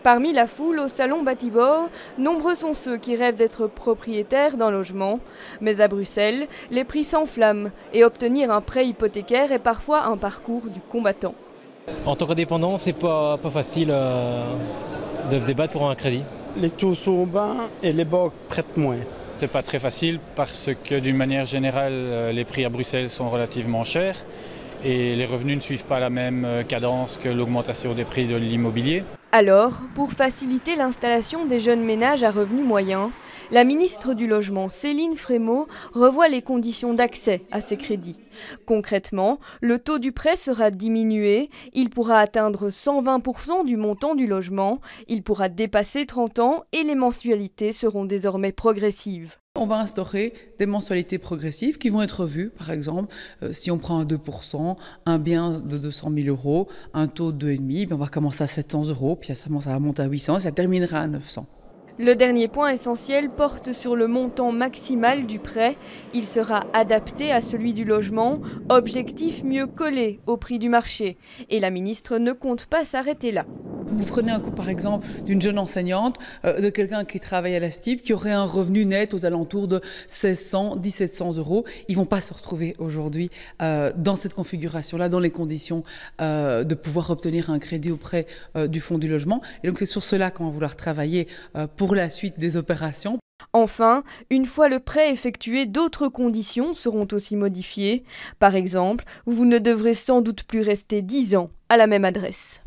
Parmi la foule au salon Batibor, nombreux sont ceux qui rêvent d'être propriétaires d'un logement. Mais à Bruxelles, les prix s'enflamment et obtenir un prêt hypothécaire est parfois un parcours du combattant. En tant qu'indépendant, c'est pas facile de se débattre pour un crédit. Les taux sont bas et les banques prêtent moins. C'est pas très facile parce que d'une manière générale, les prix à Bruxelles sont relativement chers et les revenus ne suivent pas la même cadence que l'augmentation des prix de l'immobilier. Alors, pour faciliter l'installation des jeunes ménages à revenus moyens, la ministre du Logement, Céline Frémaux, revoit les conditions d'accès à ces crédits. Concrètement, le taux du prêt sera diminué, il pourra atteindre 120% du montant du logement, il pourra dépasser 30 ans et les mensualités seront désormais progressives. On va instaurer des mensualités progressives qui vont être revues. Par exemple, si on prend un 2%, un bien de 200 000 euros, un taux de 2,5, on va commencer à 700 euros, puis ça va monter à 800 et ça terminera à 900. Le dernier point essentiel porte sur le montant maximal du prêt. Il sera adapté à celui du logement, objectif mieux collé au prix du marché. Et la ministre ne compte pas s'arrêter là. Vous prenez un coup par exemple d'une jeune enseignante, de quelqu'un qui travaille à la STIB, qui aurait un revenu net aux alentours de 1600, 1700 euros. Ils ne vont pas se retrouver aujourd'hui dans cette configuration-là, dans les conditions de pouvoir obtenir un crédit auprès du Fonds du logement. Et donc c'est sur cela qu'on va vouloir travailler pour la suite des opérations. Enfin, une fois le prêt effectué, d'autres conditions seront aussi modifiées. Par exemple, vous ne devrez sans doute plus rester 10 ans à la même adresse.